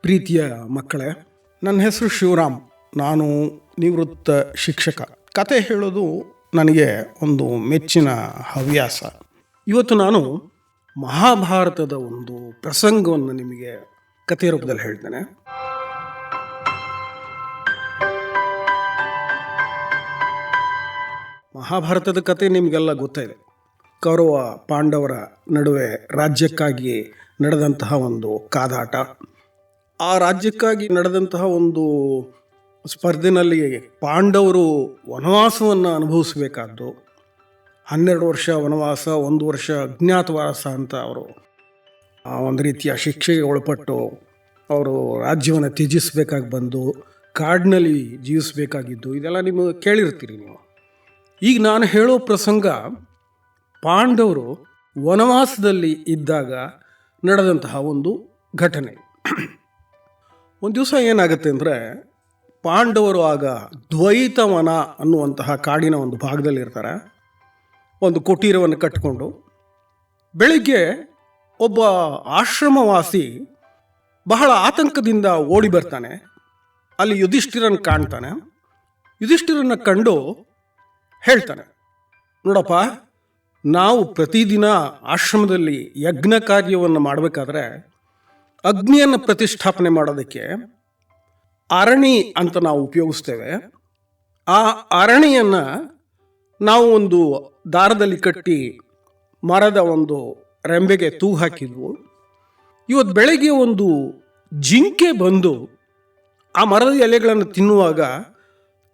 ಪ್ರೀತಿಯ ಮಕ್ಕಳೇ, ನನ್ನ ಹೆಸರು ಶಿವರಾಮ್. ನಾನು ನಿವೃತ್ತ ಶಿಕ್ಷಕ. ಕತೆ ಹೇಳೋದು ನನಗೆ ಒಂದು ಮೆಚ್ಚಿನ ಹವ್ಯಾಸ. ಇವತ್ತು ನಾನು ಮಹಾಭಾರತದ ಒಂದು ಪ್ರಸಂಗವನ್ನು ನಿಮಗೆ ಕಥೆ ರೂಪದಲ್ಲಿ ಹೇಳ್ತೇನೆ. ಮಹಾಭಾರತದ ಕತೆ ನಿಮಗೆಲ್ಲ ಗೊತ್ತಿದೆ. ಕೌರವ ಪಾಂಡವರ ನಡುವೆ ರಾಜ್ಯಕ್ಕಾಗಿ ನಡೆದಂತಹ ಒಂದು ಕಾದಾಟ. ಆ ರಾಜ್ಯಕ್ಕಾಗಿ ನಡೆದಂತಹ ಒಂದು ಸ್ಪರ್ಧೆಯಲ್ಲಿ ಪಾಂಡವರು ವನವಾಸವನ್ನು ಅನುಭವಿಸಬೇಕಾದ್ದು. 12 ವರ್ಷ ವನವಾಸ, 1 ವರ್ಷ ಅಜ್ಞಾತವಾಸ ಅಂತ ಅವರು ಒಂದು ರೀತಿಯ ಶಿಕ್ಷೆಗೆ ಒಳಪಟ್ಟು ಅವರು ರಾಜ್ಯವನ್ನು ತ್ಯಜಿಸಬೇಕಾಗಿ ಬಂದು ಕಾಡಿನಲ್ಲಿ ಜೀವಿಸಬೇಕಾಗಿದ್ದು. ಇದೆಲ್ಲ ನೀವು ಕೇಳಿರ್ತೀರಿ ನೀವು. ಈಗ ನಾನು ಹೇಳೋ ಪ್ರಸಂಗ ಪಾಂಡವರು ವನವಾಸದಲ್ಲಿ ಇದ್ದಾಗ ನಡೆದಂತಹ ಒಂದು ಘಟನೆ. ಒಂದು ದಿವಸ ಏನಾಗುತ್ತೆ ಅಂದರೆ, ಪಾಂಡವರು ಆಗ ದ್ವೈತವನ ಅನ್ನುವಂತಹ ಕಾಡಿನ ಒಂದು ಭಾಗದಲ್ಲಿ ಇರ್ತಾರೆ. ಒಂದು ಕುಟೀರವನ್ನು ಕಟ್ಟಿಕೊಂಡು ಬೆಳಿಗ್ಗೆ ಒಬ್ಬ ಆಶ್ರಮವಾಸಿ ಬಹಳ ಆತಂಕದಿಂದ ಓಡಿ ಬರ್ತಾನೆ. ಅಲ್ಲಿ ಯುಧಿಷ್ಠಿರನ್ನು ಕಾಣ್ತಾನೆ. ಯುಧಿಷ್ಠಿರನ್ನು ಕಂಡು ಹೇಳ್ತಾನೆ, ನೋಡಪ್ಪ, ನಾವು ಪ್ರತಿದಿನ ಆಶ್ರಮದಲ್ಲಿ ಯಜ್ಞ ಕಾರ್ಯವನ್ನು ಮಾಡಬೇಕಾದ್ರೆ ಅಗ್ನಿಯನ್ನು ಪ್ರತಿಷ್ಠಾಪನೆ ಮಾಡೋದಕ್ಕೆ ಅರಣಿ ಅಂತ ನಾವು ಉಪಯೋಗಿಸ್ತೇವೆ. ಆ ಅರಣಿಯನ್ನು ನಾವು ಒಂದು ದಾರದಲ್ಲಿ ಕಟ್ಟಿ ಮರದ ಒಂದು ರೆಂಬೆಗೆ ತೂಗು ಹಾಕಿದ್ವು. ಇವತ್ತು ಬೆಳಗ್ಗೆ ಒಂದು ಜಿಂಕೆ ಬಂದು ಆ ಮರದ ಎಲೆಗಳನ್ನು ತಿನ್ನುವಾಗ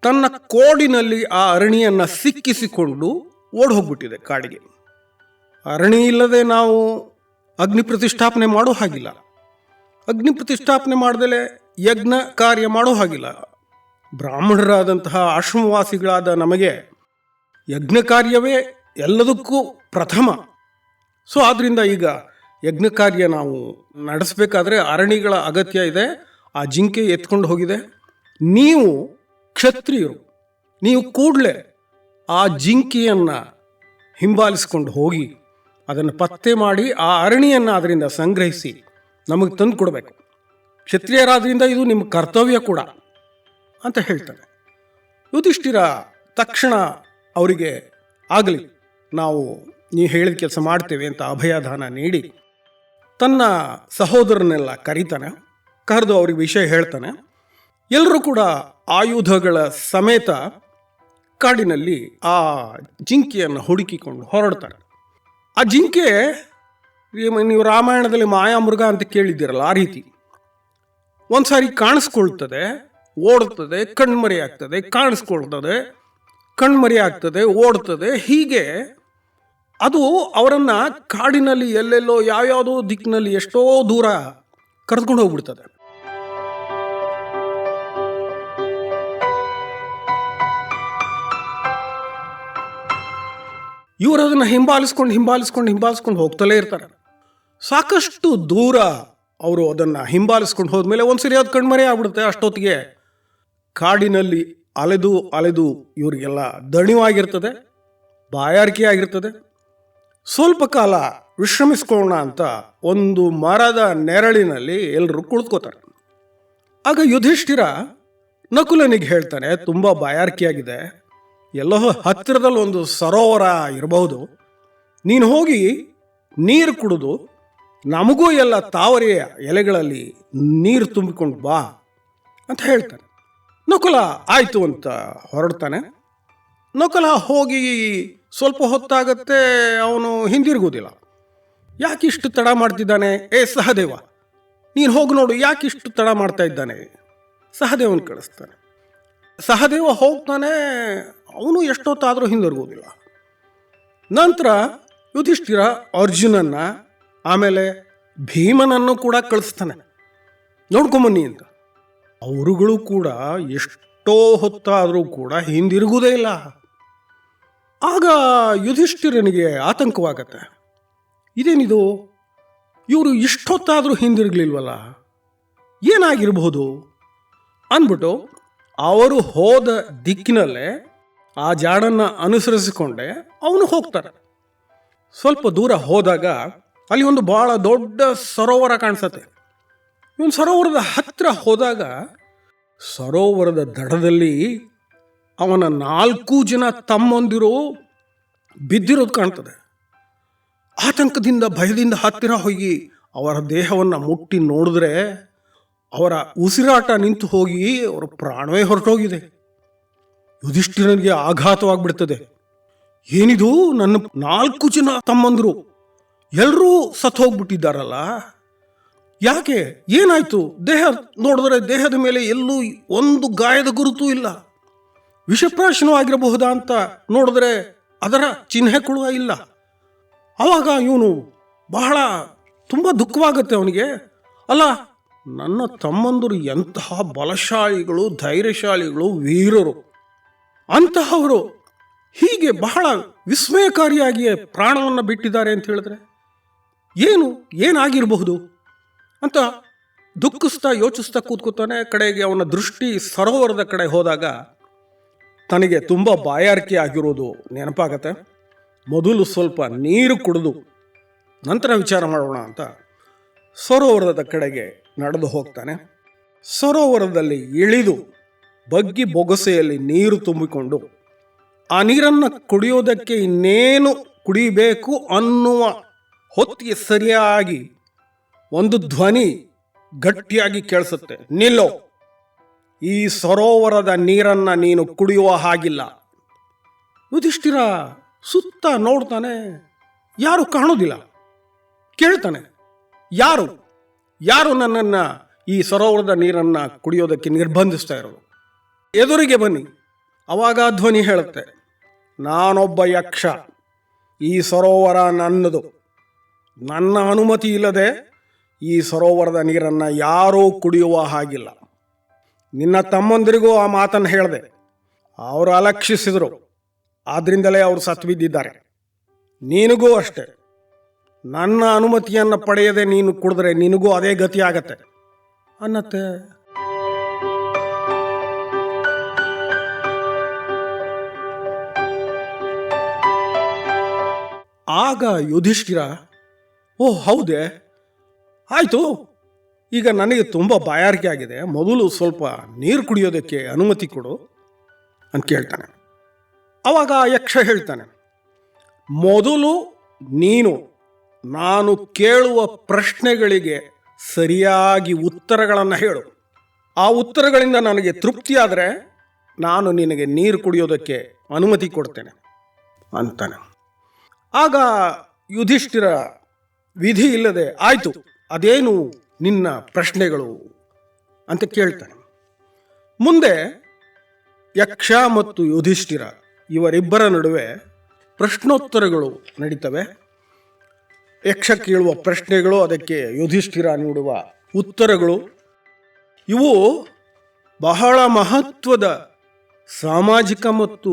ತನ್ನ ಕೋಡಿನಲ್ಲಿ ಆ ಅರಣಿಯನ್ನು ಸಿಕ್ಕಿಸಿಕೊಂಡು ಓಡಿ ಹೋಗ್ಬಿಟ್ಟಿದೆ ಕಾಡಿಗೆ. ಅರಣಿ ಇಲ್ಲದೆ ನಾವು ಅಗ್ನಿ ಪ್ರತಿಷ್ಠಾಪನೆ ಮಾಡೋ ಹಾಗಿಲ್ಲ. ಅಗ್ನಿ ಪ್ರತಿಷ್ಠಾಪನೆ ಮಾಡ್ದಲೇ ಯಜ್ಞ ಕಾರ್ಯ ಮಾಡೋ ಹಾಗಿಲ್ಲ. ಬ್ರಾಹ್ಮಣರಾದಂತಹ ಆಶ್ರಮವಾಸಿಗಳಾದ ನಮಗೆ ಯಜ್ಞ ಕಾರ್ಯವೇ ಎಲ್ಲದಕ್ಕೂ ಪ್ರಥಮ. ಸೊ ಆದ್ದರಿಂದ ಈಗ ಯಜ್ಞ ಕಾರ್ಯ ನಾವು ನಡೆಸಬೇಕಾದ್ರೆ ಅರಣಿಗಳ ಅಗತ್ಯ ಇದೆ. ಆ ಜಿಂಕೆ ಎತ್ಕೊಂಡು ಹೋಗಿದೆ. ನೀವು ಕ್ಷತ್ರಿಯರು, ನೀವು ಕೂಡಲೇ ಆ ಜಿಂಕೆಯನ್ನು ಹಿಂಬಾಲಿಸ್ಕೊಂಡು ಹೋಗಿ ಅದನ್ನು ಪತ್ತೆ ಮಾಡಿ ಆ ಅರಣಿಯನ್ನು ಅದರಿಂದ ಸಂಗ್ರಹಿಸಿ ನಮಗೆ ತಂದು ಕೊಡಬೇಕು. ಕ್ಷತ್ರಿಯರಾದ್ರಿಂದ ಇದು ನಿಮ್ಮ ಕರ್ತವ್ಯ ಕೂಡ ಅಂತ ಹೇಳ್ತಾನೆ. ಯುಧಿಷ್ಠಿರ ತಕ್ಷಣ ಅವರಿಗೆ ಆಗಲಿ, ನಾವು ನೀವು ಹೇಳಿದ ಕೆಲಸ ಮಾಡ್ತೇವೆ ಅಂತ ಅಭಯದಾನ ನೀಡಿ ತನ್ನ ಸಹೋದರನ್ನೆಲ್ಲ ಕರೀತಾನೆ. ಕರೆದು ಅವ್ರಿಗೆ ವಿಷಯ ಹೇಳ್ತಾನೆ. ಎಲ್ಲರೂ ಕೂಡ ಆಯುಧಗಳ ಸಮೇತ ಕಾಡಿನಲ್ಲಿ ಆ ಜಿಂಕೆಯನ್ನು ಹುಡುಕಿಕೊಂಡು ಹೊರಡ್ತಾರೆ. ಆ ಜಿಂಕೆ ನೀವು ರಾಮಾಯಣದಲ್ಲಿ ಮಾಯಾಮೃಗ ಅಂತ ಕೇಳಿದ್ದೀರಲ್ಲ, ಆ ರೀತಿ ಒಂದು ಸಾರಿ ಕಾಣಿಸ್ಕೊಳ್ತದೆ, ಓಡ್ತದೆ, ಕಣ್ಮರಿ ಆಗ್ತದೆ, ಕಾಣಿಸ್ಕೊಳ್ತದೆ, ಕಣ್ಮರಿ ಆಗ್ತದೆ, ಓಡ್ತದೆ. ಹೀಗೆ ಅದು ಅವರನ್ನು ಕಾಡಿನಲ್ಲಿ ಎಲ್ಲೆಲ್ಲೋ ಯಾವ್ಯಾವುದೋ ದಿಕ್ಕಿನಲ್ಲಿ ಎಷ್ಟೋ ದೂರ ಕರೆದುಕೊಂಡು ಹೋಗ್ಬಿಡ್ತದೆ. ಇವರು ಅದನ್ನು ಹಿಂಬಾಲಿಸ್ಕೊಂಡು ಹೋಗ್ತಲೇ ಇರ್ತಾರೆ. ಸಾಕಷ್ಟು ದೂರ ಅವರು ಅದನ್ನು ಹಿಂಬಾಲಿಸ್ಕೊಂಡು ಹೋದ್ಮೇಲೆ ಒಂದ್ಸರಿ ಅದು ಕಣ್ಮರೆ ಆಗ್ಬಿಡುತ್ತೆ. ಅಷ್ಟೊತ್ತಿಗೆ ಕಾಡಿನಲ್ಲಿ ಅಲೆದು ಇವರಿಗೆಲ್ಲ ದಣಿವಾಗಿರ್ತದೆ, ಬಾಯಾರಿಕೆ ಆಗಿರ್ತದೆ. ಸ್ವಲ್ಪ ಕಾಲ ವಿಶ್ರಮಿಸ್ಕೊಳ್ಳೋಣ ಅಂತ ಒಂದು ಮರದ ನೆರಳಿನಲ್ಲಿ ಎಲ್ಲರೂ ಕುಳಿತುಕೋತಾರೆ. ಆಗ ಯುಧಿಷ್ಠಿರ ನಕುಲನಿಗೆ ಹೇಳ್ತಾನೆ, ತುಂಬ ಬಾಯಾರಿಕೆಯಾಗಿದೆ, ಎಲ್ಲೋ ಹತ್ತಿರದಲ್ಲಿ ಒಂದು ಸರೋವರ ಇರಬಹುದು, ನೀನು ಹೋಗಿ ನೀರು ಕುಡಿದು ನಮಗೂ ಎಲ್ಲ ತಾವರೆಯ ಎಲೆಗಳಲ್ಲಿ ನೀರು ತುಂಬಿಕೊಂಡು ಬಾ ಅಂತ ಹೇಳ್ತಾನೆ. ನಕುಲ ಆಯಿತು ಅಂತ ಹೊರಡ್ತಾನೆ. ನಕುಲ ಹೋಗಿ ಸ್ವಲ್ಪ ಹೊತ್ತಾಗತ್ತೆ, ಅವನು ಹಿಂದಿರುಗೋದಿಲ್ಲ. ಯಾಕಿಷ್ಟು ತಡ ಮಾಡ್ತಿದ್ದಾನೆ? ಸಹದೇವ, ನೀನು ಹೋಗಿ ನೋಡು, ಯಾಕಿಷ್ಟು ತಡ ಮಾಡ್ತಾ ಇದ್ದಾನೆ? ಸಹದೇವನ ಕಳಿಸ್ತಾನೆ. ಸಹದೇವ ಹೋಗ್ತಾನೆ. ಅವನು ಎಷ್ಟೊತ್ತಾದರೂ ಹಿಂದಿರುಗೋದಿಲ್ಲ. ನಂತರ ಯುಧಿಷ್ಠಿರ ಅರ್ಜುನನ್ನ ಆಮೇಲೆ ಭೀಮನನ್ನು ಕೂಡ ಕಳಿಸ್ತಾನೆ, ನೋಡ್ಕೊಂಬನ್ನಿ ಅಂತ. ಅವರುಗಳು ಕೂಡ ಎಷ್ಟೋ ಹೊತ್ತಾದರೂ ಕೂಡ ಹಿಂದಿರುಗುವುದೇ ಇಲ್ಲ. ಆಗ ಯುಧಿಷ್ಠಿರನಿಗೆ ಆತಂಕವಾಗತ್ತೆ. ಇದೇನಿದು, ಇವರು ಇಷ್ಟೊತ್ತಾದರೂ ಹಿಂದಿರುಗಲಿಲ್ವಲ್ಲ, ಏನಾಗಿರಬಹುದು ಅಂದ್ಬಿಟ್ಟು ಅವರು ಹೋದ ದಿಕ್ಕಿನಲ್ಲೇ ಆ ಜಾಡನ್ನು ಅನುಸರಿಸಿಕೊಂಡೆ ಅವನು ಹೋಗ್ತಾರೆ. ಸ್ವಲ್ಪ ದೂರ ಹೋದಾಗ ಅಲ್ಲಿ ಒಂದು ಬಹಳ ದೊಡ್ಡ ಸರೋವರ ಕಾಣಿಸತ್ತೆ. ಇವನು ಸರೋವರದ ಹತ್ತಿರ ಹೋದಾಗ ಸರೋವರದ ದಡದಲ್ಲಿ ಅವನ 4 ಜನ ತಮ್ಮಂದಿರು ಬಿದ್ದಿರೋದು ಕಾಣ್ತದೆ. ಆತಂಕದಿಂದ ಭಯದಿಂದ ಹತ್ತಿರ ಹೋಗಿ ಅವರ ದೇಹವನ್ನು ಮುಟ್ಟಿ ನೋಡಿದ್ರೆ ಅವರ ಉಸಿರಾಟ ನಿಂತು ಹೋಗಿ ಅವರ ಪ್ರಾಣವೇ ಹೊರಟೋಗಿದೆ. ಯುಧಿಷ್ಠಿರನಿಗೆ ಆಘಾತವಾಗಿಬಿಡ್ತದೆ. ಏನಿದು, ನನ್ನ 4 ಜನ ತಮ್ಮಂದರು ಎಲ್ಲರೂ ಸತ್ತು ಹೋಗ್ಬಿಟ್ಟಿದ್ದಾರಲ್ಲ, ಯಾಕೆ, ಏನಾಯ್ತು? ದೇಹ ನೋಡಿದ್ರೆ ದೇಹದ ಮೇಲೆ ಎಲ್ಲೂ ಒಂದು ಗಾಯದ ಗುರುತೂ ಇಲ್ಲ. ವಿಷಪ್ರಾಶನೂ ಆಗಿರಬಹುದಾ ಅಂತ ನೋಡಿದ್ರೆ ಅದರ ಚಿಹ್ನೆ ಕೂಡ ಇಲ್ಲ. ಆವಾಗ ಇವನು ಬಹಳ ತುಂಬ ದುಃಖವಾಗುತ್ತೆ ಅವನಿಗೆ. ಅಲ್ಲ, ನನ್ನ ತಮ್ಮಂದರು ಎಂತಹ ಬಲಶಾಲಿಗಳು, ಧೈರ್ಯಶಾಲಿಗಳು, ವೀರರು, ಅಂತಹವರು ಹೀಗೆ ಬಹಳ ವಿಸ್ಮಯಕಾರಿಯಾಗಿ ಪ್ರಾಣವನ್ನು ಬಿಟ್ಟಿದ್ದಾರೆ ಅಂತ ಹೇಳಿದ್ರೆ ಏನಾಗಿರಬಹುದು ಅಂತ ದುಃಖಿಸ್ತಾ ಯೋಚಿಸ್ತಾ ಕೂತ್ಕೊತಾನೆ. ಕಡೆಗೆ ಅವನ ದೃಷ್ಟಿ ಸರೋವರದ ಕಡೆ ಹೋದಾಗ ತನಗೆ ತುಂಬ ಬಾಯಾರಿಕೆ ಆಗಿರೋದು ನೆನಪಾಗತ್ತೆ. ಮೊದಲು ಸ್ವಲ್ಪ ನೀರು ಕುಡಿದು ನಂತರ ವಿಚಾರ ಮಾಡೋಣ ಅಂತ ಸರೋವರದ ಕಡೆಗೆ ನಡೆದು ಹೋಗ್ತಾನೆ. ಸರೋವರದಲ್ಲಿ ಇಳಿದು ಬಗ್ಗಿ ಬೊಗಸೆಯಲ್ಲಿ ನೀರು ತುಂಬಿಕೊಂಡು ಆ ನೀರನ್ನು ಕುಡಿಯೋದಕ್ಕೆ ಇನ್ನೇನು ಕುಡಿಬೇಕು ಅನ್ನುವ ಹೊತ್ತಿಗೆ ಸರಿಯಾಗಿ ಒಂದು ಧ್ವನಿ ಗಟ್ಟಿಯಾಗಿ ಕೇಳಿಸುತ್ತೆ, ನಿಲ್ಲೋ, ಈ ಸರೋವರದ ನೀರನ್ನು ನೀನು ಕುಡಿಯುವ ಹಾಗಿಲ್ಲ. ಯುಧಿಷ್ಠಿರ ಸುತ್ತ ನೋಡ್ತಾನೆ, ಯಾರು ಕಾಣೋದಿಲ್ಲ. ಕೇಳ್ತಾನೆ, ಯಾರು ನನ್ನನ್ನು ಈ ಸರೋವರದ ನೀರನ್ನು ಕುಡಿಯೋದಕ್ಕೆ ನಿರ್ಬಂಧಿಸ್ತಾ ಇರೋದು? ಎದುರಿಗೆ ಬನ್ನಿ. ಅವಾಗ ಧ್ವನಿ ಹೇಳುತ್ತೆ, ನಾನೊಬ್ಬ ಯಕ್ಷ, ಈ ಸರೋವರ ನನ್ನದು, ನನ್ನ ಅನುಮತಿ ಇಲ್ಲದೆ ಈ ಸರೋವರದ ನೀರನ್ನು ಯಾರೂ ಕುಡಿಯುವ ಹಾಗಿಲ್ಲ. ನಿನ್ನ ತಮ್ಮಂದಿರಿಗೂ ಆ ಮಾತನ್ನು ಹೇಳಿದೆ, ಅವರು ಅಲಕ್ಷಿಸಿದರು, ಆದ್ರಿಂದಲೇ ಅವರು ಸತ್ತು ಬಿದ್ದಿದ್ದಾರೆ. ನಿನಗೂ ಅಷ್ಟೆ, ನನ್ನ ಅನುಮತಿಯನ್ನು ಪಡೆಯದೆ ನೀನು ಕುಡಿದ್ರೆ ನಿನಗೂ ಅದೇ ಗತಿ ಆಗತ್ತೆ ಅನ್ನತ್ತೆ. ಆಗ ಯುಧಿಷ್ಠಿರ, ಓ ಹೌದೇ, ಆಯಿತು, ಈಗ ನನಗೆ ತುಂಬ ಬಾಯಾರಿಕೆ ಆಗಿದೆ, ಮೊದಲು ಸ್ವಲ್ಪ ನೀರು ಕುಡಿಯೋದಕ್ಕೆ ಅನುಮತಿ ಕೊಡು ಅಂತ ಕೇಳ್ತಾನೆ. ಆವಾಗ ಯಕ್ಷ ಹೇಳ್ತಾನೆ, ಮೊದಲು ನೀನು ನಾನು ಕೇಳುವ ಪ್ರಶ್ನೆಗಳಿಗೆ ಸರಿಯಾಗಿ ಉತ್ತರಗಳನ್ನು ಹೇಳು. ಆ ಉತ್ತರಗಳಿಂದ ನನಗೆ ತೃಪ್ತಿಯಾದರೆ ನಾನು ನಿನಗೆ ನೀರು ಕುಡಿಯೋದಕ್ಕೆ ಅನುಮತಿ ಕೊಡ್ತೇನೆ ಅಂತಾನೆ. ಆಗ ಯುಧಿಷ್ಠಿರ ವಿಧಿ ಇಲ್ಲದೆ, ಆಯಿತು, ಅದೇನು ನಿನ್ನ ಪ್ರಶ್ನೆಗಳು ಅಂತ ಕೇಳ್ತಾನೆ. ಮುಂದೆ ಯಕ್ಷ ಮತ್ತು ಯುಧಿಷ್ಠಿರ ಇವರಿಬ್ಬರ ನಡುವೆ ಪ್ರಶ್ನೋತ್ತರಗಳು ನಡೀತವೆ. ಯಕ್ಷ ಕೇಳುವ ಪ್ರಶ್ನೆಗಳು, ಅದಕ್ಕೆ ಯುಧಿಷ್ಠಿರ ನೀಡುವ ಉತ್ತರಗಳು, ಇವು ಬಹಳ ಮಹತ್ವದ ಸಾಮಾಜಿಕ ಮತ್ತು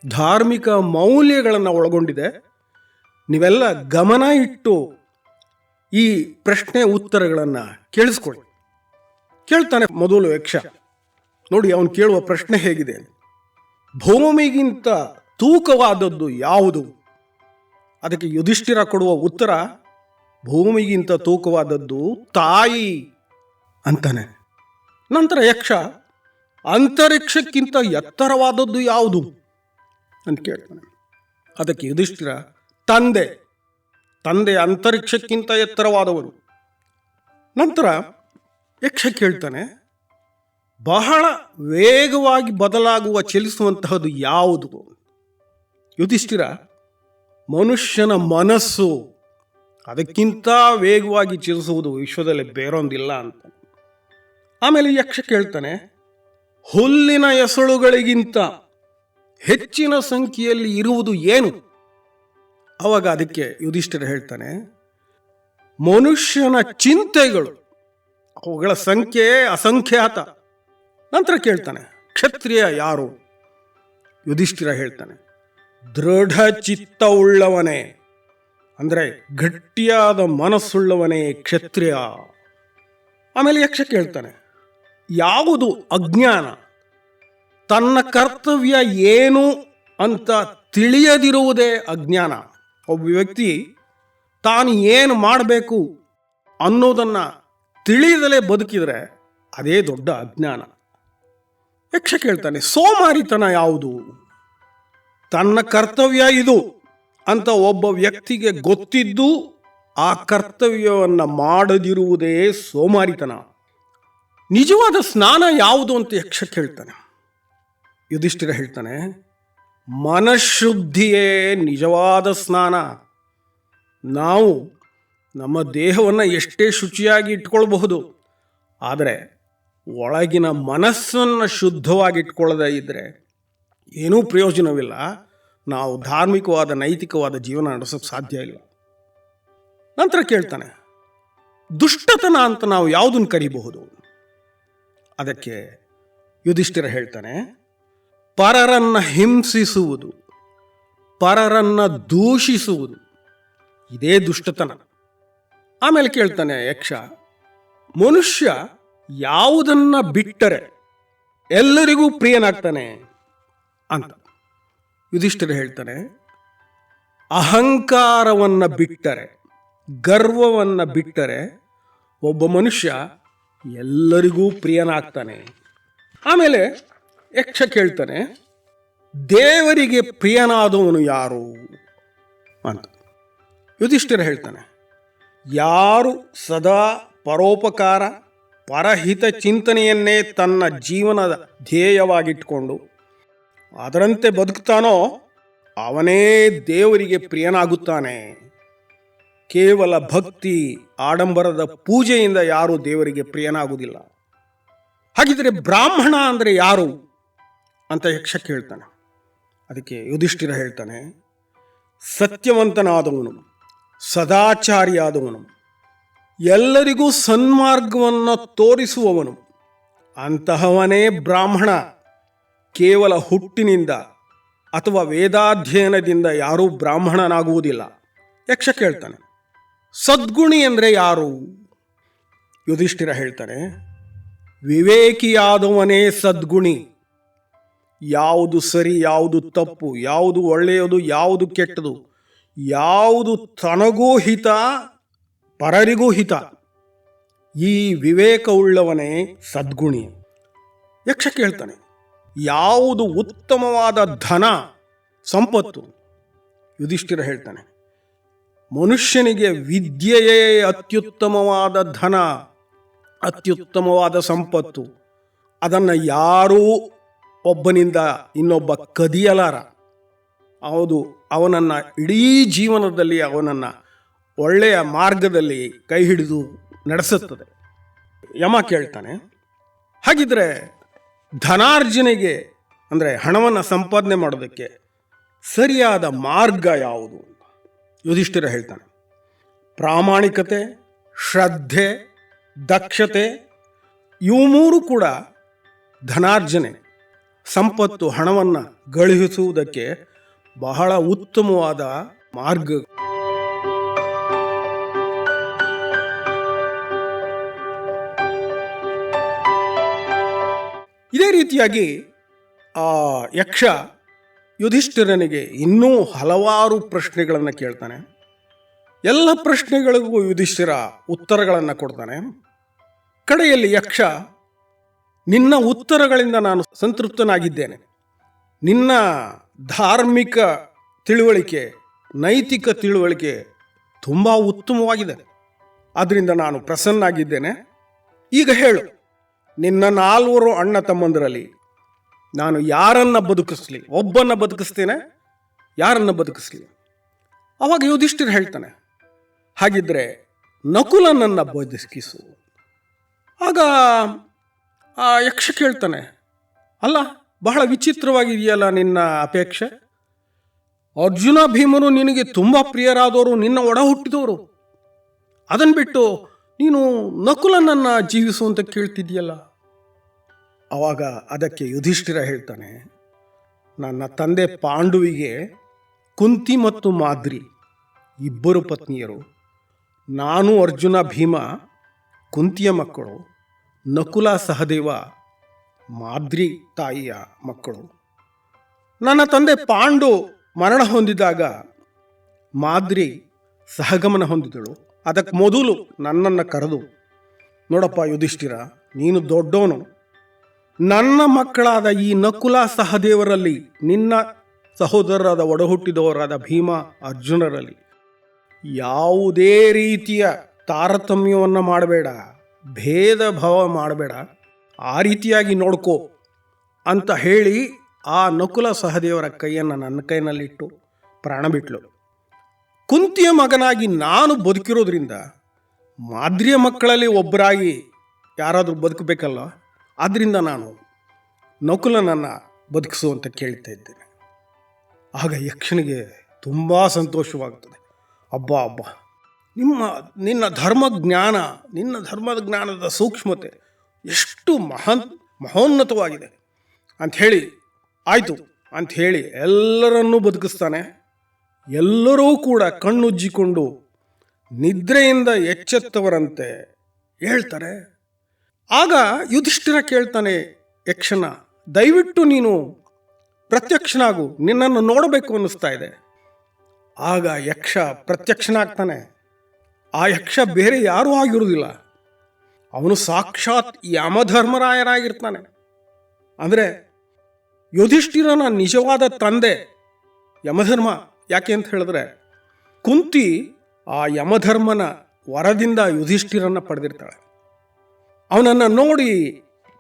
ಧಾರ್ಮಿಕ ಮೌಲ್ಯಗಳನ್ನು ಒಳಗೊಂಡಿದೆ. ನೀವೆಲ್ಲ ಗಮನ ಇಟ್ಟು ಈ ಪ್ರಶ್ನೆ ಉತ್ತರಗಳನ್ನು ಕೇಳಿಸ್ಕೊಳ್ಳಿ. ಕೇಳ್ತಾನೆ ಮೊದಲು ಯಕ್ಷ. ನೋಡಿ, ಅವನು ಕೇಳುವ ಪ್ರಶ್ನೆ ಹೇಗಿದೆ, ಭೂಮಿಗಿಂತ ತೂಕವಾದದ್ದು ಯಾವುದು? ಅದಕ್ಕೆ ಯುಧಿಷ್ಠಿರ ಕೊಡುವ ಉತ್ತರ, ಭೂಮಿಗಿಂತ ತೂಕವಾದದ್ದು ತಾಯಿ ಅಂತಾನೆ. ನಂತರ ಯಕ್ಷ, ಅಂತರಿಕ್ಷಕ್ಕಿಂತ ಎತ್ತರವಾದದ್ದು ಯಾವುದು ಅಂತ ಕೇಳ್ತಾನೆ. ಅದಕ್ಕೆ ಯುಧಿಷ್ಠಿರ, ತಂದೆ ಅಂತರಿಕ್ಷಕ್ಕಿಂತ ಎತ್ತರವಾದವರು. ನಂತರ ಯಕ್ಷ ಕೇಳ್ತಾನೆ, ಬಹಳ ವೇಗವಾಗಿ ಬದಲಾಗುವ ಚಲಿಸುವಂತಹದ್ದು ಯಾವುದು? ಯುಧಿಷ್ಠಿರ, ಮನುಷ್ಯನ ಮನಸ್ಸು, ಅದಕ್ಕಿಂತ ವೇಗವಾಗಿ ಚಲಿಸುವುದು ವಿಶ್ವದಲ್ಲಿ ಬೇರೊಂದಿಲ್ಲ ಅಂತ. ಆಮೇಲೆ ಯಕ್ಷ ಕೇಳ್ತಾನೆ, ಹುಲ್ಲಿನ ಎಸಳುಗಳಿಗಿಂತ ಹೆಚ್ಚಿನ ಸಂಖ್ಯೆಯಲ್ಲಿ ಇರುವುದು ಏನು? ಅವಾಗ ಅದಕ್ಕೆ ಯುಧಿಷ್ಠಿರ ಹೇಳ್ತಾನೆ, ಮನುಷ್ಯನ ಚಿಂತೆಗಳು, ಅವುಗಳ ಸಂಖ್ಯೆ ಅಸಂಖ್ಯಾತ. ನಂತರ ಕೇಳ್ತಾನೆ, ಕ್ಷತ್ರಿಯ ಯಾರು? ಯುಧಿಷ್ಠಿರ ಹೇಳ್ತಾನೆ, ದೃಢ ಚಿತ್ತವುಳ್ಳವನೇ, ಅಂದರೆ ಗಟ್ಟಿಯಾದ ಮನಸ್ಸುಳ್ಳವನೇ ಕ್ಷತ್ರಿಯ. ಆಮೇಲೆ ಯಕ್ಷ ಕೇಳ್ತಾನೆ, ಯಾವುದು ಅಜ್ಞಾನ? ತನ್ನ ಕರ್ತವ್ಯ ಏನು ಅಂತ ತಿಳಿಯದಿರುವುದೇ ಅಜ್ಞಾನ. ಒಬ್ಬ ವ್ಯಕ್ತಿ ತಾನು ಏನು ಮಾಡಬೇಕು ಅನ್ನೋದನ್ನು ತಿಳಿದಲೇ ಬದುಕಿದರೆ ಅದೇ ದೊಡ್ಡ ಅಜ್ಞಾನ. ಯಕ್ಷ ಕೇಳ್ತಾನೆ, ಸೋಮಾರಿತನ ಯಾವುದು? ತನ್ನ ಕರ್ತವ್ಯ ಇದು ಅಂತ ಒಬ್ಬ ವ್ಯಕ್ತಿಗೆ ಗೊತ್ತಿದ್ದು ಆ ಕರ್ತವ್ಯವನ್ನು ಮಾಡದಿರುವುದೇ ಸೋಮಾರಿತನ. ನಿಜವಾದ ಸ್ನಾನ ಯಾವುದು ಅಂತ ಯಕ್ಷ ಕೇಳ್ತಾನೆ. ಯುಧಿಷ್ಠಿರ ಹೇಳ್ತಾನೆ, ಮನಃಶುದ್ಧಿಯೇ ನಿಜವಾದ ಸ್ನಾನ. ನಾವು ನಮ್ಮ ದೇಹವನ್ನು ಎಷ್ಟೇ ಶುಚಿಯಾಗಿ ಇಟ್ಕೊಳ್ಬಹುದು, ಆದರೆ ಒಳಗಿನ ಮನಸ್ಸನ್ನು ಶುದ್ಧವಾಗಿ ಇಟ್ಕೊಳ್ಳದೇ ಇದ್ದರೆ ಏನೂ ಪ್ರಯೋಜನವಿಲ್ಲ. ನಾವು ಧಾರ್ಮಿಕವಾದ ನೈತಿಕವಾದ ಜೀವನ ನಡೆಸೋಕ್ಕೆ ಸಾಧ್ಯ ಇಲ್ಲ. ನಂತರ ಕೇಳ್ತಾನೆ, ದುಷ್ಟತನ ಅಂತ ನಾವು ಯಾವುದನ್ನು ಕರಿಬಹುದು? ಅದಕ್ಕೆ ಯುಧಿಷ್ಠಿರ ಹೇಳ್ತಾನೆ, ಪರರನ್ನು ಹಿಂಸಿಸುವುದು, ಪರರನ್ನು ದೂಷಿಸುವುದು, ಇದೇ ದುಷ್ಟತನ. ಆಮೇಲೆ ಕೇಳ್ತಾನೆ ಯಕ್ಷ, ಮನುಷ್ಯ ಯಾವುದನ್ನ ಬಿಟ್ಟರೆ ಎಲ್ಲರಿಗೂ ಪ್ರಿಯನಾಗ್ತಾನೆ ಅಂತ. ಯುಧಿಷ್ಠಿರ ಹೇಳ್ತಾನೆ, ಅಹಂಕಾರವನ್ನು ಬಿಟ್ಟರೆ, ಗರ್ವವನ್ನು ಬಿಟ್ಟರೆ ಒಬ್ಬ ಮನುಷ್ಯ ಎಲ್ಲರಿಗೂ ಪ್ರಿಯನಾಗ್ತಾನೆ. ಆಮೇಲೆ ಯಕ್ಷ ಕೇಳ್ತಾನೆ, ದೇವರಿಗೆ ಪ್ರಿಯನಾದವನು ಯಾರು ಅಂತ. ಯುಧಿಷ್ಠಿರ ಹೇಳ್ತಾನೆ, ಯಾರು ಸದಾ ಪರೋಪಕಾರ ಪರಹಿತ ಚಿಂತನೆಯನ್ನೇ ತನ್ನ ಜೀವನದ ಧ್ಯೇಯವಾಗಿಟ್ಕೊಂಡು ಅದರಂತೆ ಬದುಕ್ತಾನೋ ಅವನೇ ದೇವರಿಗೆ ಪ್ರಿಯನಾಗುತ್ತಾನೆ. ಕೇವಲ ಭಕ್ತಿ ಆಡಂಬರದ ಪೂಜೆಯಿಂದ ಯಾರೂ ದೇವರಿಗೆ ಪ್ರಿಯನಾಗುವುದಿಲ್ಲ. ಹಾಗಿದ್ರೆ ಬ್ರಾಹ್ಮಣ ಅಂದರೆ ಯಾರು ಅಂತ ಯಕ್ಷ ಕೇಳ್ತಾನೆ. ಅದಕ್ಕೆ ಯುಧಿಷ್ಠಿರ ಹೇಳ್ತಾನೆ, ಸತ್ಯವಂತನಾದವನು, ಸದಾಚಾರಿಯಾದವನು, ಎಲ್ಲರಿಗೂ ಸನ್ಮಾರ್ಗವನ್ನು ತೋರಿಸುವವನು, ಅಂತಹವನೇ ಬ್ರಾಹ್ಮಣ. ಕೇವಲ ಹುಟ್ಟಿನಿಂದ ಅಥವಾ ವೇದಾಧ್ಯಯನದಿಂದ ಯಾರೂ ಬ್ರಾಹ್ಮಣನಾಗುವುದಿಲ್ಲ. ಯಕ್ಷ ಕೇಳ್ತಾನೆ, ಸದ್ಗುಣಿ ಅಂದರೆ ಯಾರು? ಯುಧಿಷ್ಠಿರ ಹೇಳ್ತಾನೆ, ವಿವೇಕಿಯಾದವನೇ ಸದ್ಗುಣಿ. ಯಾವುದು ಸರಿ, ಯಾವುದು ತಪ್ಪು, ಯಾವುದು ಒಳ್ಳೆಯದು, ಯಾವುದು ಕೆಟ್ಟದು, ಯಾವುದು ತನಗೂ ಹಿತ ಪರರಿಗೂ ಹಿತ, ಈ ವಿವೇಕವುಳ್ಳವನೇ ಸದ್ಗುಣಿ. ಯಕ್ಷ ಕೇಳ್ತಾನೆ, ಯಾವುದು ಉತ್ತಮವಾದ ಧನ ಸಂಪತ್ತು? ಯುಧಿಷ್ಠಿರ ಹೇಳ್ತಾನೆ, ಮನುಷ್ಯನಿಗೆ ವಿದ್ಯೆಯೇ ಅತ್ಯುತ್ತಮವಾದ ಧನ, ಅತ್ಯುತ್ತಮವಾದ ಸಂಪತ್ತು. ಅದನ್ನು ಯಾರೂ ಒಬ್ಬನಿಂದ ಇನ್ನೊಬ್ಬ ಕದಿಯಲಾರ. ಹೌದು, ಅವನನ್ನು ಇಡೀ ಜೀವನದಲ್ಲಿ ಅವನನ್ನು ಒಳ್ಳೆಯ ಮಾರ್ಗದಲ್ಲಿ ಕೈ ಹಿಡಿದು ನಡೆಸುತ್ತದೆ. ಯಮ ಕೇಳ್ತಾನೆ, ಹಾಗಿದ್ರೆ ಧನಾರ್ಜನೆಗೆ ಅಂದರೆ ಹಣವನ್ನು ಸಂಪಾದನೆ ಮಾಡೋದಕ್ಕೆ ಸರಿಯಾದ ಮಾರ್ಗ ಯಾವುದು? ಯುಧಿಷ್ಠಿರ ಹೇಳ್ತಾನೆ, ಪ್ರಾಮಾಣಿಕತೆ, ಶ್ರದ್ಧೆ, ದಕ್ಷತೆ, ಇವು ಮೂರು ಕೂಡ ಧನಾರ್ಜನೆ, ಸಂಪತ್ತು, ಹಣವನ್ನು ಗಳಿಸುವುದಕ್ಕೆ ಬಹಳ ಉತ್ತಮವಾದ ಮಾರ್ಗ. ಇದೇ ರೀತಿಯಾಗಿ ಆ ಯಕ್ಷ ಯುಧಿಷ್ಠಿರನಿಗೆ ಇನ್ನೂ ಹಲವಾರು ಪ್ರಶ್ನೆಗಳನ್ನು ಕೇಳ್ತಾನೆ. ಎಲ್ಲ ಪ್ರಶ್ನೆಗಳಿಗೂ ಯುಧಿಷ್ಠಿರ ಉತ್ತರಗಳನ್ನು ಕೊಡ್ತಾನೆ. ಕಡೆಯಲ್ಲಿ ಯಕ್ಷ, ನಿನ್ನ ಉತ್ತರಗಳಿಂದ ನಾನು ಸಂತೃಪ್ತನಾಗಿದ್ದೇನೆ. ನಿನ್ನ ಧಾರ್ಮಿಕ ತಿಳುವಳಿಕೆ, ನೈತಿಕ ತಿಳುವಳಿಕೆ ತುಂಬ ಉತ್ತಮವಾಗಿದೆ. ಆದ್ದರಿಂದ ನಾನು ಪ್ರಸನ್ನಾಗಿದ್ದೇನೆ. ಈಗ ಹೇಳು, ನಿನ್ನ 4 ಅಣ್ಣ ತಮ್ಮಂದರಲ್ಲಿ ನಾನು ಯಾರನ್ನ ಬದುಕಿಸ್ಲಿ? ಒಬ್ಬನ್ನ ಬದುಕಿಸ್ತೇನೆ, ಯಾರನ್ನ ಬದುಕಿಸ್ಲಿ? ಅವಾಗ ಯುಧಿಷ್ಠಿರ ಹೇಳ್ತಾನೆ, ಹಾಗಿದ್ರೆ ನಕುಲನನ್ನ ಬದುಕಿಸು. ಆಗ ಆ ಯಕ್ಷ ಕೇಳ್ತಾನೆ, ಅಲ್ಲ, ಬಹಳ ವಿಚಿತ್ರವಾಗಿದೆಯಲ್ಲ ನಿನ್ನ ಅಪೇಕ್ಷೆ. ಅರ್ಜುನ ಭೀಮರು ನಿನಗೆ ತುಂಬ ಪ್ರಿಯರಾದವರು, ನಿನ್ನ ಒಡ ಹುಟ್ಟಿದವರು. ಅದನ್ನು ಬಿಟ್ಟು ನೀನು ನಕುಲನನ್ನು ಜೀವಿಸು ಅಂತ ಕೇಳ್ತಿದ್ಯಲ್ಲ. ಆವಾಗ ಅದಕ್ಕೆ ಯುಧಿಷ್ಠಿರ ಹೇಳ್ತಾನೆ, ನನ್ನ ತಂದೆ ಪಾಂಡುವಿಗೆ ಕುಂತಿ ಮತ್ತು ಮಾದ್ರಿ ಇಬ್ಬರು ಪತ್ನಿಯರು. ನಾನು ಅರ್ಜುನ ಭೀಮ ಕುಂತಿಯ ಮಕ್ಕಳು, ನಕುಲ ಸಹದೇವ ಮಾದ್ರಿ ತಾಯಿಯ ಮಕ್ಕಳು. ನನ್ನ ತಂದೆ ಪಾಂಡು ಮರಣ ಹೊಂದಿದಾಗ ಮಾದ್ರಿ ಸಹಗಮನ ಹೊಂದಿದಳು. ಅದಕ್ಕೆ ಮೊದಲು ನನ್ನನ್ನು ಕರೆದು ನೋಡಪ್ಪ ಯುಧಿಷ್ಠಿರ, ನೀನು ದೊಡ್ಡವನು. ನನ್ನ ಮಕ್ಕಳಾದ ಈ ನಕುಲ ಸಹದೇವರಲ್ಲಿ, ನಿನ್ನ ಸಹೋದರರಾದ ಒಡಹುಟ್ಟಿದವರಾದ ಭೀಮ ಅರ್ಜುನರಲ್ಲಿ ಯಾವುದೇ ರೀತಿಯ ತಾರತಮ್ಯವನ್ನು ಮಾಡಬೇಡ, ಭೇದ ಭಾವ ಮಾಡಬೇಡ, ಆ ರೀತಿಯಾಗಿ ನೋಡ್ಕೋ ಅಂತ ಹೇಳಿ ಆ ನಕುಲ ಸಹದೇವರ ಕೈಯನ್ನು ನನ್ನ ಕೈನಲ್ಲಿಟ್ಟು ಪ್ರಾಣ ಬಿಟ್ಲು. ಕುಂತಿಯ ಮಗನಾಗಿ ನಾನು ಬದುಕಿರೋದ್ರಿಂದ ಮಾದ್ರಿಯ ಮಕ್ಕಳಲ್ಲಿ ಒಬ್ಬರಾಗಿ ಯಾರಾದರೂ ಬದುಕಬೇಕಲ್ಲ, ಆದ್ದರಿಂದ ನಾನು ನಕುಲನನ್ನು ಬದುಕಿಸು ಅಂತ ಕೇಳ್ತಾ ಇದ್ದೇನೆ. ಆಗ ಯಕ್ಷನಿಗೆ ತುಂಬ ಸಂತೋಷವಾಗುತ್ತದೆ. ಅಬ್ಬ, ನಿನ್ನ ಧರ್ಮಜ್ಞಾನ, ನಿನ್ನ ಧರ್ಮದ ಜ್ಞಾನದ ಸೂಕ್ಷ್ಮತೆ ಎಷ್ಟು ಮಹೋನ್ನತವಾಗಿದೆ ಅಂಥೇಳಿ, ಆಯಿತು ಅಂಥೇಳಿ ಎಲ್ಲರನ್ನೂ ಬದುಕಿಸ್ತಾನೆ. ಎಲ್ಲರೂ ಕೂಡ ಕಣ್ಣುಜ್ಜಿಕೊಂಡು ನಿದ್ರೆಯಿಂದ ಎಚ್ಚೆತ್ತವರಂತೆ ಹೇಳ್ತಾರೆ. ಆಗ ಯುಧಿಷ್ಠಿರ ಕೇಳ್ತಾನೆ ಯಕ್ಷನ, ದಯವಿಟ್ಟು ನೀನು ಪ್ರತ್ಯಕ್ಷನಾಗು, ನಿನ್ನನ್ನು ನೋಡಬೇಕು ಅನ್ನಿಸ್ತಾ ಇದೆ. ಆಗ ಯಕ್ಷ ಪ್ರತ್ಯಕ್ಷನಾಗ್ತಾನೆ. ಆ ಯಕ್ಷ ಬೇರೆ ಯಾರೂ ಆಗಿರುವುದಿಲ್ಲ, ಅವನು ಸಾಕ್ಷಾತ್ ಯಮಧರ್ಮರಾಯರಾಗಿರ್ತಾನೆ. ಅಂದರೆ ಯುಧಿಷ್ಠಿರನ ನಿಜವಾದ ತಂದೆ ಯಮಧರ್ಮ. ಯಾಕೆ ಅಂತ ಹೇಳಿದ್ರೆ, ಕುಂತಿ ಆ ಯಮಧರ್ಮನ ವರದಿಂದ ಯುಧಿಷ್ಠಿರನ್ನ ಪಡೆದಿರ್ತಾಳೆ. ಅವನನ್ನು ನೋಡಿ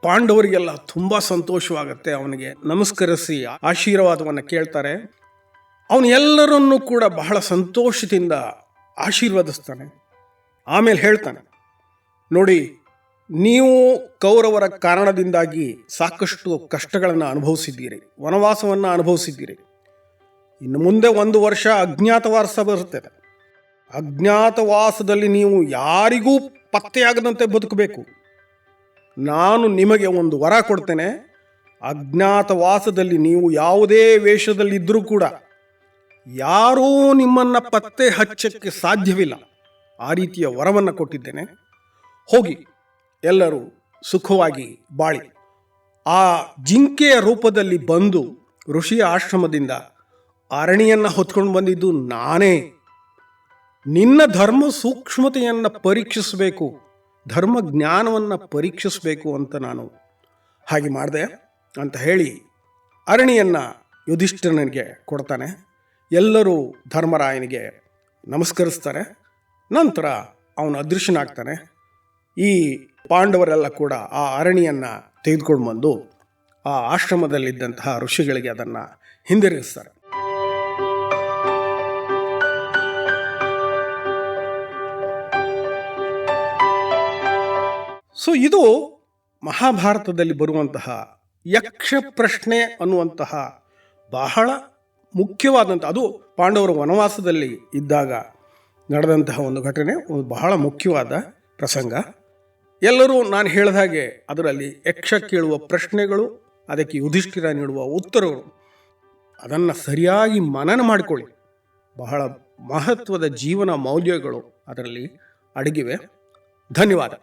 ಪಾಂಡವರಿಗೆಲ್ಲ ತುಂಬ ಸಂತೋಷವಾಗುತ್ತೆ. ಅವನಿಗೆ ನಮಸ್ಕರಿಸಿ ಆಶೀರ್ವಾದವನ್ನು ಕೇಳ್ತಾರೆ. ಅವನು ಎಲ್ಲರನ್ನೂ ಕೂಡ ಬಹಳ ಸಂತೋಷದಿಂದ ಆಶೀರ್ವದಿಸ್ತಾನೆ. ಆಮೇಲೆ ಹೇಳ್ತಾನೆ, ನೋಡಿ, ನೀವು ಕೌರವರ ಕಾರಣದಿಂದಾಗಿ ಸಾಕಷ್ಟು ಕಷ್ಟಗಳನ್ನು ಅನುಭವಿಸಿದ್ದೀರಿ, ವನವಾಸವನ್ನು ಅನುಭವಿಸಿದ್ದೀರಿ. ಇನ್ನು ಮುಂದೆ 1 ವರ್ಷ ಅಜ್ಞಾತವಾಸ ಬರುತ್ತದೆ. ಅಜ್ಞಾತವಾಸದಲ್ಲಿ ನೀವು ಯಾರಿಗೂ ಪತ್ತೆಯಾಗದಂತೆ ಬದುಕಬೇಕು. ನಾನು ನಿಮಗೆ ಒಂದು ವರ ಕೊಡ್ತೇನೆ. ಅಜ್ಞಾತವಾಸದಲ್ಲಿ ನೀವು ಯಾವುದೇ ವೇಷದಲ್ಲಿದ್ದರೂ ಕೂಡ ಯಾರೂ ನಿಮ್ಮನ್ನು ಪತ್ತೆ ಹಚ್ಚಕ್ಕೆ ಸಾಧ್ಯವಿಲ್ಲ. ಆ ರೀತಿಯ ವರವನ್ನು ಕೊಟ್ಟಿದ್ದೇನೆ. ಹೋಗಿ ಎಲ್ಲರೂ ಸುಖವಾಗಿ ಬಾಳಿ. ಆ ಜಿಂಕೆಯ ರೂಪದಲ್ಲಿ ಬಂದು ಋಷಿಯ ಆಶ್ರಮದಿಂದ ಅರಣಿಯನ್ನು ಹೊತ್ಕೊಂಡು ಬಂದಿದ್ದು ನಾನೇ. ನಿನ್ನ ಧರ್ಮ ಸೂಕ್ಷ್ಮತೆಯನ್ನು ಪರೀಕ್ಷಿಸಬೇಕು, ಧರ್ಮ ಜ್ಞಾನವನ್ನು ಪರೀಕ್ಷಿಸಬೇಕು ಅಂತ ನಾನು ಹಾಗೆ ಮಾಡಿದೆ ಅಂತ ಹೇಳಿ ಅರಣಿಯನ್ನು ಯುಧಿಷ್ಠಿರನಿಗೆ ಕೊಡ್ತಾನೆ. ಎಲ್ಲರೂ ಧರ್ಮರಾಯನಿಗೆ ನಮಸ್ಕರಿಸ್ತಾರೆ. ನಂತರ ಅವನು ಅದೃಶ್ಯನಾಗ್ತಾನೆ. ಈ ಪಾಂಡವರೆಲ್ಲ ಕೂಡ ಆ ಅರಣಿಯನ್ನು ತೆಗೆದುಕೊಂಡು ಬಂದು ಆ ಆಶ್ರಮದಲ್ಲಿದ್ದಂತಹ ಋಷಿಗಳಿಗೆ ಅದನ್ನು ಹಿಂದಿರುಗಿಸ್ತಾರೆ. ಸೊ ಇದು ಮಹಾಭಾರತದಲ್ಲಿ ಬರುವಂತಹ ಯಕ್ಷ ಪ್ರಶ್ನೆ ಅನ್ನುವಂತಹ ಬಹಳ ಮುಖ್ಯವಾದಂಥ, ಅದು ಪಾಂಡವರು ವನವಾಸದಲ್ಲಿ ಇದ್ದಾಗ ನಡೆದಂತಹ ಒಂದು ಘಟನೆ, ಒಂದು ಬಹಳ ಮುಖ್ಯವಾದ ಪ್ರಸಂಗ. ಎಲ್ಲರೂ ನಾನು ಹೇಳಿದ ಹಾಗೆ ಅದರಲ್ಲಿ ಯಕ್ಷ ಕೇಳುವ ಪ್ರಶ್ನೆಗಳು, ಅದಕ್ಕೆ ಯುಧಿಷ್ಠಿರ ನೀಡುವ ಉತ್ತರಗಳು, ಅದನ್ನು ಸರಿಯಾಗಿ ಮನನ ಮಾಡಿಕೊಳ್ಳಿ. ಬಹಳ ಮಹತ್ವದ ಜೀವನ ಮೌಲ್ಯಗಳು ಅದರಲ್ಲಿ ಅಡಗಿವೆ. ಧನ್ಯವಾದ.